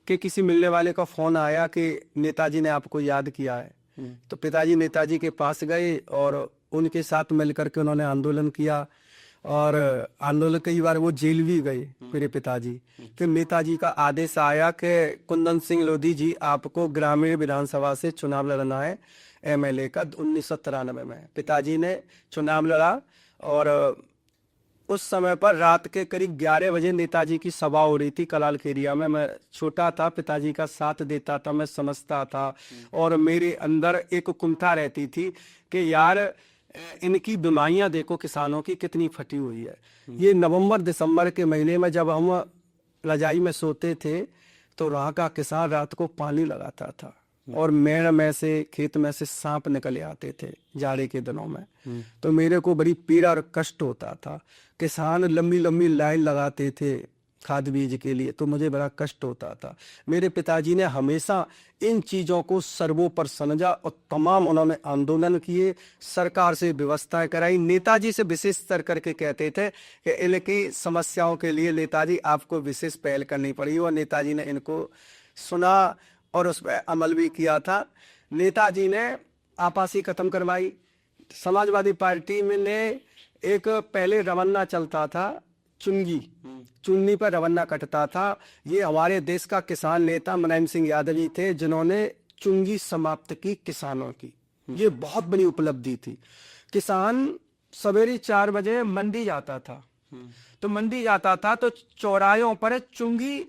Speaker 2: के किसी मिलने वाले का फोन आया कि नेताजी ने आपको याद किया है। तो पिताजी नेताजी के पास गए और उनके साथ मिलकर के उन्होंने आंदोलन किया और आंदोलन कई बार वो जेल भी गए मेरे पिताजी। फिर नेताजी का आदेश आया कि कुंदन सिंह लोधी जी आपको ग्रामीण विधानसभा से चुनाव लड़ना है एमएलए का। 1993 में पिताजी ने चुनाव लड़ा और उस समय पर रात के करीब 11 बजे नेताजी की सभा हो रही थी कलाल खेरिया में। मैं छोटा था, पिताजी का साथ देता था, मैं समझता था और मेरे अंदर एक कुंठा रहती थी कि यार इनकी बीमारियां देखो किसानों की कितनी फटी हुई है। ये नवंबर दिसंबर के महीने में जब हम रजाई में सोते थे तो वहाँ का किसान रात को पानी लगाता था और मेड़ में से खेत में से सांप निकले आते थे जाड़े के दिनों में। तो मेरे को बड़ी पीड़ा और कष्ट होता था। किसान लंबी लंबी लाइन लगाते थे खाद बीज के लिए, तो मुझे बड़ा कष्ट होता था। मेरे पिताजी ने हमेशा इन चीज़ों को सर्वोपर समझा और तमाम उन्होंने आंदोलन किए, सरकार से व्यवस्थाएं कराई। नेताजी से विशेष स्तर करके कहते थे कि इनकी समस्याओं के लिए नेताजी आपको विशेष पहल करनी पड़ी और नेताजी ने इनको सुना और उस पर अमल भी किया था। नेताजी ने आपासी खत्म करवाई। समाजवादी पार्टी में ने एक पहले रवन्ना चलता था, चुन्नी पर रवन्ना कटता था। ये हमारे देश का किसान नेता मुलायम सिंह यादव जी थे जिन्होंने चुंगी समाप्त की किसानों की। ये बहुत बड़ी उपलब्धि थी। किसान सवेरे 4 बजे मंडी जाता था, तो मंडी जाता था तो चौराहों पर चुंगी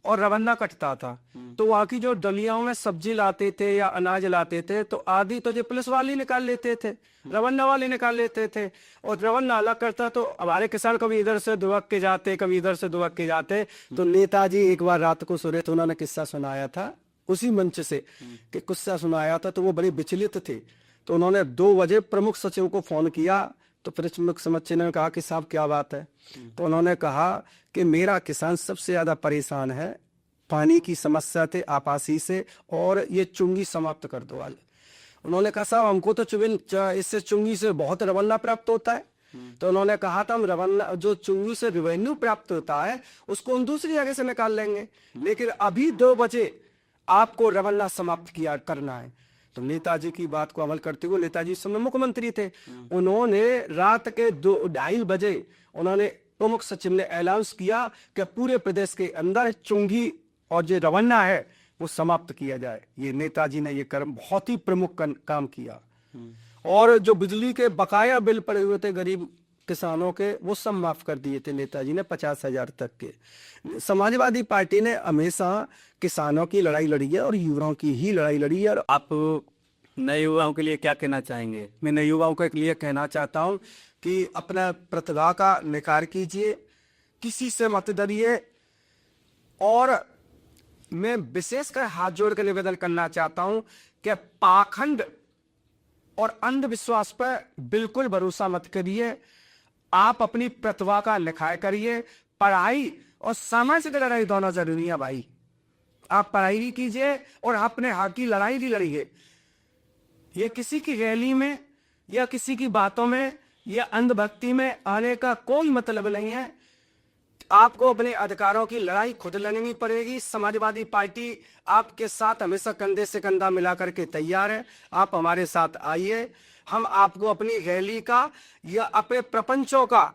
Speaker 2: और रवन्ना कटता था। तो वहाँ की जो डलियाओं में सब्जी लाते थे या अनाज लाते थे तो आधी तो जो पुलिस वाले निकाल लेते थे, रवन्ना वाले निकाल लेते थे और रवन्ना अलग करता। तो हमारे किसान कभी इधर से दुबक के जाते, कभी इधर से दुबक के जाते। तो नेताजी एक बार रात को सो रहे थे, उन्होंने किस्सा सुनाया था उसी मंच से कि किस्सा सुनाया था, तो वो बड़े विचलित थे। तो उन्होंने 2 बजे प्रमुख सचिव को फोन किया। तो प्रमुख सचिव ने कहा कि साहब क्या बात है? तो उन्होंने कहा कि मेरा किसान सबसे ज्यादा परेशान है, पानी की समस्या थे आपासी से और ये चुंगी समाप्त कर दो आज। उन्होंने कहा साहब हमको तो इससे चुंगी से बहुत रवन्ना प्राप्त होता है। तो उन्होंने कहा था हम रवन्ना जो चुंगी से रेवेन्यू प्राप्त होता है उसको हम दूसरी जगह से निकाल लेंगे, लेकिन अभी 2 बजे आपको रवन्ना समाप्त किया करना है। तो नेताजी की बात को अमल करते हुए, नेताजी समय मुख्यमंत्री थे, उन्होंने रात के 2-2:30 बजे उन्होंने प्रमुख सचिव ने ऐलान किया कि पूरे प्रदेश के अंदर चुंगी और जो रवन्ना है वो समाप्त किया जाए। ये नेताजी ने ये कर्म बहुत ही प्रमुख काम किया। और जो बिजली के बकाया बिल पड़े हुए थे गरीब किसानों के, वो सब माफ कर दिए थे नेताजी ने 50,000 तक के। समाजवादी पार्टी ने हमेशा किसानों की लड़ाई लड़ी है और युवाओं की ही लड़ाई लड़ी है। और
Speaker 1: आप नए युवाओं के लिए क्या कहना चाहेंगे?
Speaker 2: मैं नए युवाओं के लिए कहना चाहता हूं कि अपना प्रतिभा का निखार कीजिए, किसी से मत डरिए। और मैं विशेषकर हाथ जोड़ कर निवेदन करना चाहता हूं कि पाखंड और अंधविश्वास पर बिल्कुल भरोसा मत करिए। आप अपनी प्रतिभा का निखार करिए। पढ़ाई और सामाजिक लड़ाई दोनों जरूरी है भाई। आप पढ़ाई भी कीजिए और अपने हक की लड़ाई भी लड़िए। ये किसी की रैली में या किसी की बातों में या अंधभक्ति में आने का कोई मतलब नहीं है। आपको अपने अधिकारों की लड़ाई खुद लड़नी पड़ेगी। समाजवादी पार्टी आपके साथ हमेशा कंधे से कंधा मिला करके तैयार है। आप हमारे साथ आइए। हम आपको अपनी रैली का या अपने प्रपंचों का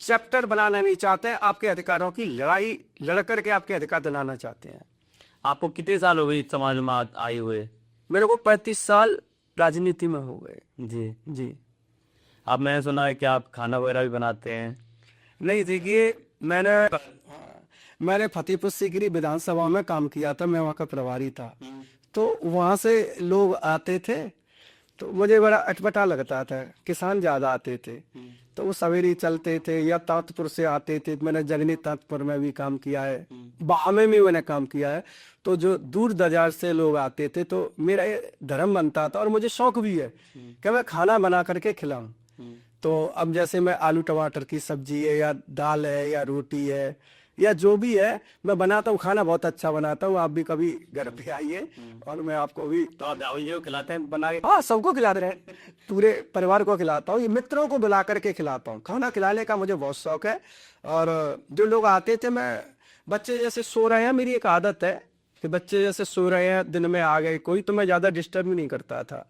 Speaker 2: चैप्टर बनाना नहीं चाहते हैं। आपके अधिकारों की लड़ाई लड़ करके आपके अधिकार दिलाना चाहते हैं।
Speaker 1: आपको कितने साल हो गए इस समाज में आए हुए?
Speaker 2: मेरे को 35 साल राजनीति में हो गए।
Speaker 1: जी।
Speaker 2: जी।
Speaker 1: अब मैंने सुना है कि आप खाना वगैरह भी बनाते हैं।
Speaker 2: नहीं, देखिए, मैंने फतेहपुर सीकरी विधानसभा में काम किया था। मैं वहाँ का प्रभारी था। तो वहाँ से लोग आते थे तो मुझे बड़ा अटपटा लगता था। किसान ज्यादा आते थे तो वो सवेरे चलते थे या तांतपुर से आते थे। मैंने जगनी तांतपुर में भी काम किया है, बाह में भी मैंने काम किया है। तो जो दूर दराज से लोग आते थे तो मेरा ये धर्म बनता था और मुझे शौक भी है कि मैं खाना बना करके खिलाऊं। तो अब जैसे मैं आलू टमाटर की सब्जी है या दाल है या रोटी है या जो भी है मैं बनाता हूँ। खाना बहुत अच्छा बनाता हूँ। आप भी कभी घर पे आइए और मैं आपको भी
Speaker 1: तो आप ये खिलाते हैं बना के?
Speaker 2: हाँ, सबको खिला रहे हैं। पूरे परिवार को खिलाता हूँ। ये मित्रों को बुला करके खिलाता हूँ। खाना खिलाने का मुझे बहुत शौक है। और जो लोग आते थे, मैं बच्चे जैसे सो रहे हैं, मेरी एक आदत है कि बच्चे जैसे सो रहे हैं, दिन में आ गए कोई, तो मैं ज्यादा डिस्टर्ब भी नहीं करता था।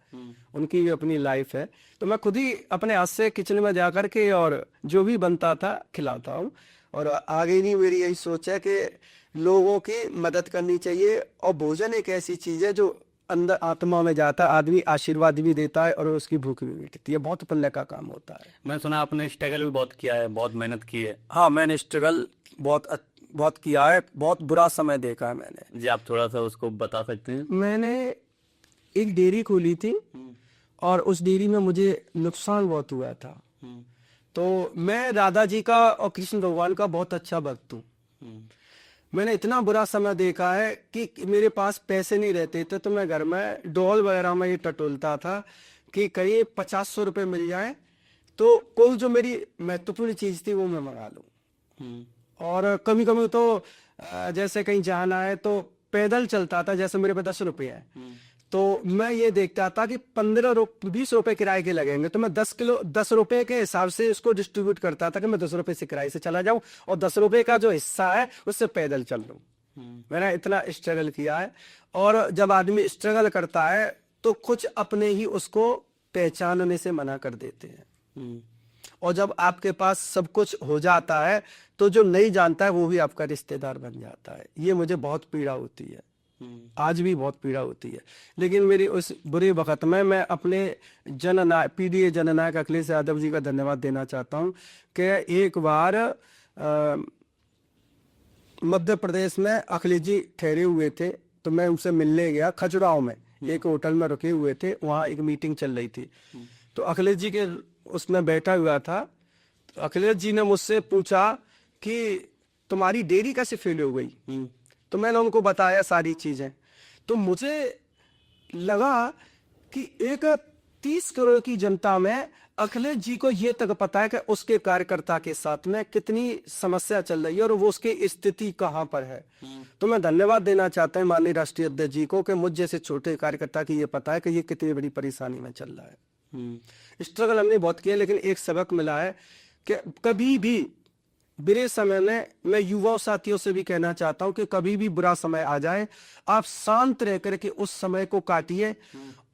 Speaker 2: उनकी भी अपनी लाइफ है। तो मैं खुद ही अपने हाथ से किचन में जा करके और जो भी बनता था खिलाता हूँ। और आगे नहीं, मेरी यही सोच है कि लोगों की मदद करनी चाहिए। और भोजन एक ऐसी चीज है जो अंदर आत्मा में जाता है। आदमी आशीर्वाद भी देता है और उसकी भूख भी मिटती है। बहुत पुण्य का काम होता है।
Speaker 1: मैं सुना आपने स्ट्रगल भी बहुत किया है, बहुत मेहनत की है।
Speaker 2: हाँ, मैंने स्ट्रगल बहुत किया है। बहुत बुरा समय देखा है मैंने।
Speaker 1: जी, आप थोड़ा सा उसको बता सकते हैं?
Speaker 2: मैंने एक डेयरी खोली थी और उस डेयरी में मुझे नुकसान बहुत हुआ था। तो मैं राधा जी का और कृष्ण भगवान का बहुत अच्छा भक्त हूँ। मैंने इतना बुरा समय देखा है कि मेरे पास पैसे नहीं रहते थे तो मैं घर में डॉल वगैरह में ये टटोलता था कि कहीं 500 रुपये मिल जाए तो कोई जो मेरी महत्वपूर्ण चीज थी वो मैं मंगा लूँ। और कभी कभी तो जैसे कहीं जाना है तो पैदल चलता था। जैसे मेरे पे 10 रुपये है तो मैं ये देखता था कि 20 रुपए किराए के लगेंगे तो मैं 10 रुपए के हिसाब से इसको डिस्ट्रीब्यूट करता था कि मैं 10 रुपए से किराए से चला जाऊं और 10 रुपए का जो हिस्सा है उससे पैदल चल लूं। मैंने इतना स्ट्रगल किया है। और जब आदमी स्ट्रगल करता है तो कुछ अपने ही उसको पहचानने से मना कर देते हैं। और जब आपके पास सब कुछ हो जाता है तो जो नहीं जानता है वो भी आपका रिश्तेदार बन जाता है। ये मुझे बहुत पीड़ा होती है, आज भी बहुत पीड़ा होती है। लेकिन मेरी उस बुरे वक्त में मैं अपने पीडीए जननायक अखिलेश यादव जी का धन्यवाद देना चाहता हूं कि एक बार मध्य प्रदेश में अखिलेश जी ठहरे हुए थे तो मैं उनसे मिलने गया। खजुराहो में एक होटल में रुके हुए थे, वहाँ एक मीटिंग चल रही थी तो अखिलेश जी के उसमें बैठा हुआ था। तो अखिलेश जी ने मुझसे पूछा कि तुम्हारी डेयरी कैसे फेल हो गई। तो मैंने उनको बताया सारी चीजें। तो मुझे लगा कि एक 30 करोड़ की जनता में अखिलेश जी को ये तक पता है कि उसके कार्यकर्ता के साथ में कितनी समस्या चल रही है और वो उसकी स्थिति कहाँ पर है। तो मैं धन्यवाद देना चाहता हूँ माननीय राष्ट्रीय अध्यक्ष जी को कि मुझ जैसे छोटे कार्यकर्ता की ये पता है कि ये कितनी बड़ी परेशानी में चल रहा है। स्ट्रगल हमने बहुत किया लेकिन एक सबक मिला है कि कभी भी बुरे समय में, मैं युवा साथियों से भी कहना चाहता हूं कि कभी भी बुरा समय आ जाए आप शांत रह करके उस समय को काटिए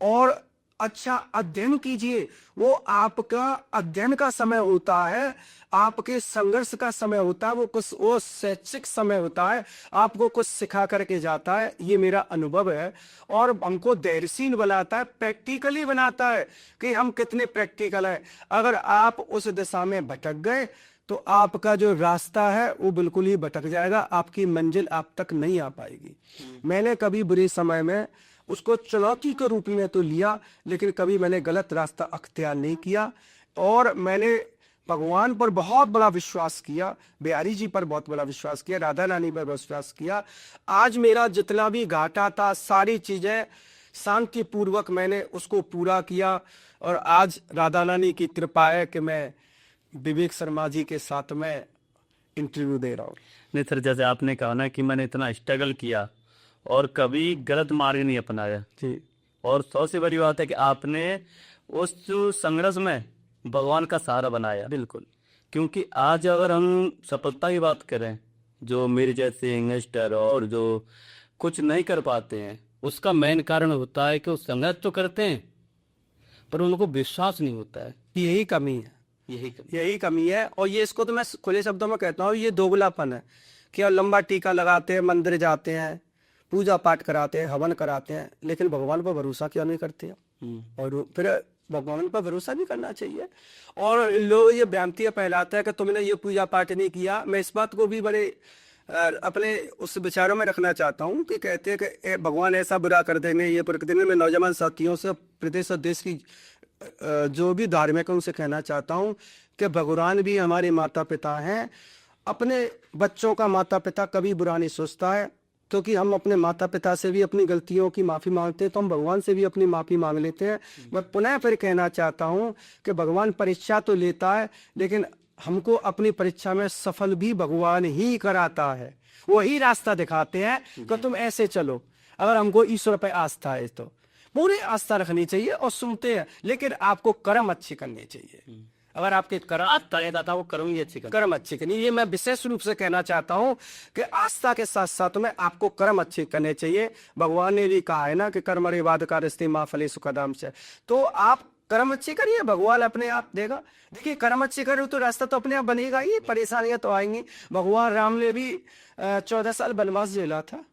Speaker 2: और अच्छा अध्ययन कीजिए। वो आपका अध्ययन का समय होता है, आपके संघर्ष का समय होता है, वो शैक्षिक समय होता है, आपको कुछ सिखा करके जाता है। ये मेरा अनुभव है और हमको धैर्यशील बनाता है, प्रैक्टिकली बनाता है कि हम कितने प्रैक्टिकल है। अगर आप उस दिशा में भटक गए तो आपका जो रास्ता है वो बिल्कुल ही भटक जाएगा, आपकी मंजिल आप तक नहीं आ पाएगी। मैंने कभी बुरे समय में उसको चुनौती के रूप में तो लिया लेकिन कभी मैंने गलत रास्ता अख्तियार नहीं किया। और मैंने भगवान पर बहुत बड़ा विश्वास किया, बिहारी जी पर बहुत बड़ा विश्वास किया, राधा रानी पर विश्वास किया। आज मेरा जितना भी घाटा था सारी चीजें शांति पूर्वक मैंने उसको पूरा किया और आज राधा रानी की कृपा है कि मैं विवेक शर्मा जी के साथ में इंटरव्यू दे रहा हूँ।
Speaker 1: नहीं सर, जैसे आपने कहा ना कि मैंने इतना स्ट्रगल किया और कभी गलत मार्ग नहीं अपनाया,
Speaker 2: जी,
Speaker 1: और सबसे बड़ी बात है कि आपने उस संघर्ष में भगवान का सहारा बनाया।
Speaker 2: बिल्कुल।
Speaker 1: क्योंकि आज अगर हम सफलता की बात करें, जो मेरे जैसे यंगस्टर और जो कुछ नहीं कर पाते हैं, उसका मेन कारण होता है कि वो संघर्ष तो करते हैं पर उनको विश्वास नहीं होता है।
Speaker 2: यही कमी है, यही कमी है। और ये इसको तो मैं खुले शब्दों में कहता हूँ, ये दोगलापन है कि लंबा टीका लगाते हैं, मंदिर जाते हैं, पूजा पाठ कराते हैं, हवन कराते हैं, लेकिन भगवान पर भरोसा क्यों नहीं करते हैं? और फिर भगवान पर भरोसा भी करना चाहिए। और लोग ये भ्रांति फैलाता है कि तुमने ये पूजा पाठ नहीं किया। मैं इस बात को भी बड़े अपने उस विचारों में रखना चाहता हूँ कि कहते हैं कि भगवान ऐसा बुरा कर देंगे ये प्रकृति में। नौजवान साथियों से, प्रदेश और देश की जो भी धार्मिक है उनसे कहना चाहता हूँ कि भगवान भी हमारे माता पिता हैं। अपने बच्चों का माता पिता कभी बुरा नहीं सोचता है, क्योंकि हम अपने माता पिता से भी अपनी गलतियों की माफ़ी मांगते हैं तो हम भगवान से भी अपनी माफ़ी मांग लेते हैं। मैं पुनः फिर कहना चाहता हूँ कि भगवान परीक्षा तो लेता है, लेकिन हमको अपनी परीक्षा में सफल भी भगवान ही कराता है। वही रास्ता दिखाते हैं कि तुम ऐसे चलो। अगर हमको ईश्वर पर आस्था है तो पूरी आस्था रखनी चाहिए और सुनते हैं, लेकिन आपको कर्म अच्छे करने चाहिए। अगर आपके कर्म कर्म अच्छे करनी, ये मैं विशेष रूप से कहना चाहता हूँ कि आस्था के साथ साथ में आपको कर्म अच्छे करने चाहिए। भगवान ने भी कहा है ना कि कर्म रे बाद कारस्ते माँ फले सुखदाम से। तो आप कर्म अच्छे करिए, भगवान अपने आप देगा। देखिए, कर्म अच्छे करो तो रास्ता तो अपने आप बनेगा ही, परेशानियां तो आएंगी। भगवान राम ने भी 14 साल वनवास झेला था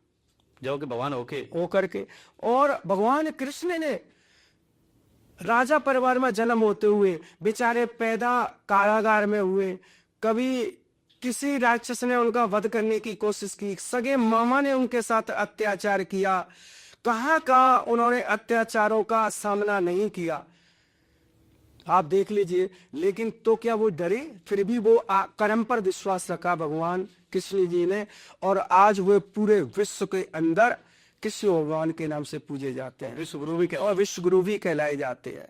Speaker 1: जो कि भगवान
Speaker 2: होकर के। और भगवान कृष्ण ने राजा परिवार में जन्म होते हुए बेचारे पैदा कारागार में हुए, कभी किसी राक्षस ने उनका वध करने की कोशिश की, सगे मामा ने उनके साथ अत्याचार किया, कहाँ उन्होंने अत्याचारों का सामना नहीं किया, आप देख लीजिए। लेकिन तो क्या वो डरे? फिर भी वो कर्म पर विश्वास रखा भगवान कृष्ण जी ने, और आज वो पूरे विश्व के अंदर कृष्ण भगवान के नाम से पूजे जाते हैं, विश्व गुरु भी कहलाए जाते हैं।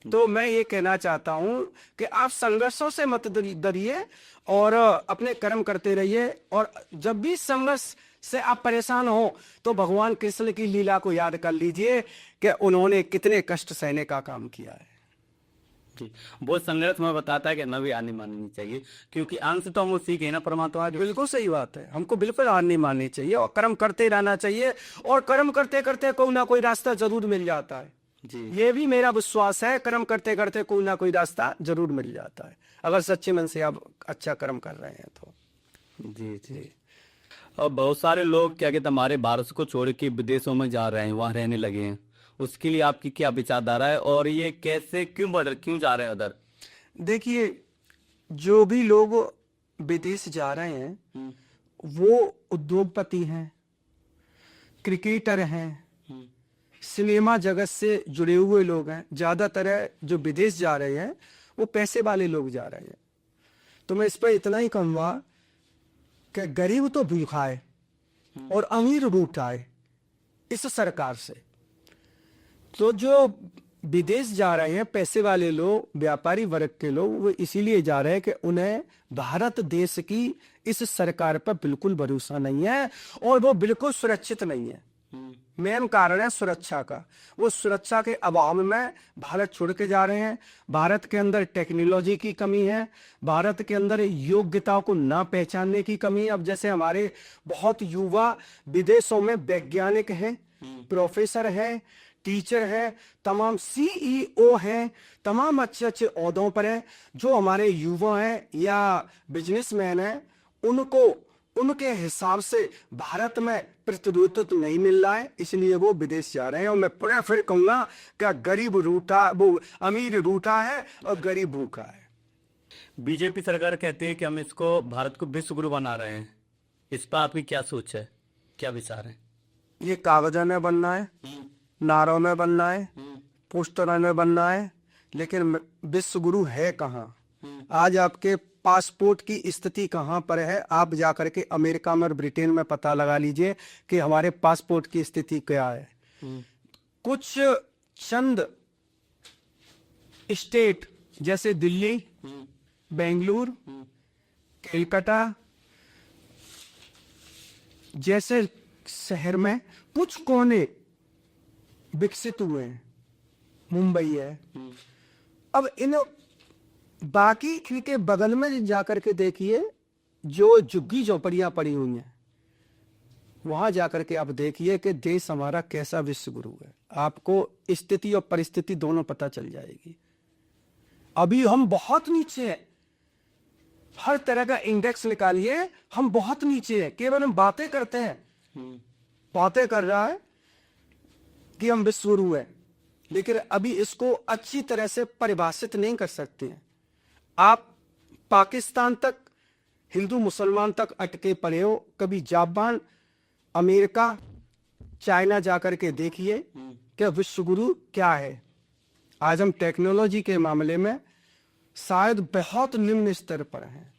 Speaker 2: तो मैं ये कहना चाहता हूं कि आप संघर्षों से मत डरिए और अपने कर्म करते रहिए। और जब भी संघर्ष से आप परेशान हो तो भगवान कृष्ण की लीला को याद कर लीजिए कि उन्होंने कितने कष्ट सहने का काम किया है।
Speaker 1: वो संघर्ष में बताता है कि न भी हार नहीं माननी चाहिए, क्योंकि अंश तो हम उसी के ना परमात्मा।
Speaker 2: बिल्कुल सही बात है, हमको बिल्कुल हार नहीं माननी चाहिए और कर्म करते रहना चाहिए। और कर्म करते करते कोई ना कोई रास्ता जरूर मिल जाता है जी, ये भी मेरा विश्वास है। कर्म करते करते कोई ना कोई रास्ता जरूर मिल जाता है, अगर सच्चे मन से आप अच्छा कर्म कर रहे हैं तो।
Speaker 1: जी। और बहुत सारे लोग क्या कहते हैं, हमारे भारत को छोड़ के विदेशों में जा रहे हैं, वहां रहने लगे हैं। उसके लिए आपकी क्या विचारधारा है और ये कैसे क्यों जा रहे हैं उधर?
Speaker 2: देखिए, जो भी लोग विदेश जा रहे हैं वो उद्योगपति हैं, क्रिकेटर हैं, सिनेमा जगत से जुड़े हुए लोग हैं। ज्यादातर जो विदेश जा रहे हैं वो पैसे वाले लोग जा रहे हैं। तो मैं इस पर इतना ही कहूंगा कि गरीब तो भूखा है और अमीर रूठा है इस सरकार से। तो जो विदेश जा रहे हैं पैसे वाले लोग, व्यापारी वर्ग के लोग, वो इसीलिए जा रहे हैं कि उन्हें भारत देश की इस सरकार पर बिल्कुल भरोसा नहीं है और वो बिल्कुल सुरक्षित नहीं है। मेन कारण है सुरक्षा का। वो सुरक्षा के अभाव में भारत छोड़ के जा रहे हैं। भारत के अंदर टेक्नोलॉजी की कमी है, भारत के अंदर योग्यताओं को ना पहचानने की कमी है। अब जैसे हमारे बहुत युवा विदेशों में वैज्ञानिक हैं, प्रोफेसर हैं, टीचर है, तमाम CEO हैं, तमाम अच्छे अच्छे ओहदों पर है। जो हमारे युवा हैं या बिजनेसमैन हैं, उनको उनके हिसाब से भारत में प्रतिनिधित्व नहीं मिल रहा है, इसलिए वो विदेश जा रहे हैं। और मैं फिर कहूंगा कि गरीब रूठा, वो अमीर रूठा है और गरीब भूखा है।
Speaker 1: बीजेपी सरकार कहती है कि हम इसको भारत को विश्व गुरु बना रहे हैं, इस पर आपकी क्या सोच है, क्या विचार है?
Speaker 2: ये कागजों में बनना है, नारों में बनना है, पोस्टरों में बनना है, लेकिन विश्व गुरु है कहाँ? आज आपके पासपोर्ट की स्थिति कहाँ पर है? आप जाकर के अमेरिका में और ब्रिटेन में पता लगा लीजिए कि हमारे पासपोर्ट की स्थिति क्या है। कुछ चंद स्टेट जैसे दिल्ली, बेंगलुरु, कलकत्ता जैसे शहर में कुछ कोने विकसित हुए हैं, मुंबई है। अब इन बाकी इनके बगल में जाकर के देखिए, जो झुग्गी झोपड़ियां पड़ी हुई हैं, वहां जाकर के आप देखिए कि देश हमारा कैसा विश्व गुरु है। आपको स्थिति और परिस्थिति दोनों पता चल जाएगी। अभी हम बहुत नीचे हैं, हर तरह का इंडेक्स निकालिए, हम बहुत नीचे हैं। केवल हम बातें करते हैं, बातें कर रहा है कि हम विश्व गुरु हैं, लेकिन अभी इसको अच्छी तरह से परिभाषित नहीं कर सकते हैं। आप पाकिस्तान तक, हिंदू मुसलमान तक अटके पड़े हो। कभी जापान, अमेरिका, चाइना जाकर के देखिए कि विश्व गुरु क्या है। आज हम टेक्नोलॉजी के मामले में शायद बहुत निम्न स्तर पर हैं,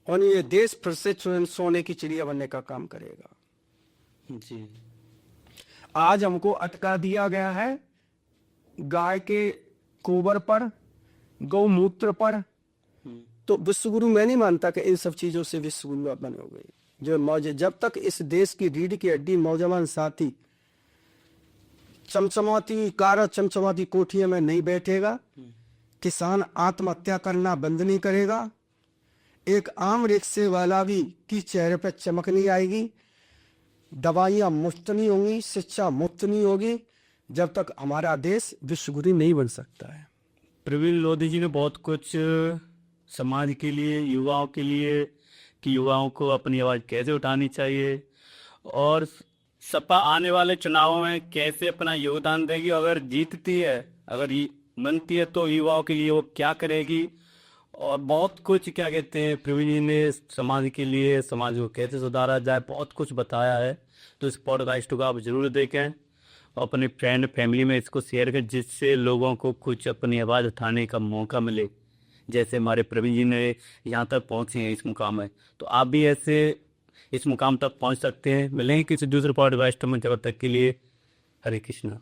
Speaker 2: और ये देश फिर से सोने की चिड़िया बनने का काम करेगा।
Speaker 1: जी।
Speaker 2: आज हमको अटका दिया गया है गाय के गोबर पर, गौमूत्र पर। तो विश्व गुरु मैं नहीं मानता कि इन सब चीजों से विश्व गुरु बने हो गए। जो मौज, जब तक इस देश की रीढ़ की हड्डी नौजवान साथी चमचमाती कार चमचमाती कोठियों में नहीं बैठेगा, किसान आत्महत्या करना बंद नहीं करेगा, एक आम रिक्शे वाला भी की चेहरे पर चमक नहीं आएगी, दवाइयां मुफ्त नहीं होंगी, शिक्षा मुफ्त नहीं होगी, जब तक हमारा देश विश्व गुरु नहीं बन सकता है।
Speaker 1: प्रवीण लोधी जी ने बहुत कुछ समाज के लिए, युवाओं के लिए, कि युवाओं को अपनी आवाज़ कैसे उठानी चाहिए और सपा आने वाले चुनावों में कैसे अपना योगदान देगी। अगर जीतती है, अगर बनती है, तो युवाओं के लिए वो क्या करेगी, और बहुत कुछ क्या कहते हैं प्रवीण जी ने समाज के लिए, समाज को कैसे सुधारा जाए, बहुत कुछ बताया है। तो इस पॉडकास्ट को आप जरूर देखें और अपने फ्रेंड फैमिली में इसको शेयर करें, जिससे लोगों को कुछ अपनी आवाज़ उठाने का मौका मिले। जैसे हमारे प्रवीण जी ने यहाँ तक पहुँचे हैं इस मुकाम में, तो आप भी ऐसे इस मुकाम तक पहुँच सकते हैं। मिलेंगे किसी दूसरे पॉडकास्ट में, जब तक के लिए हरे कृष्णा।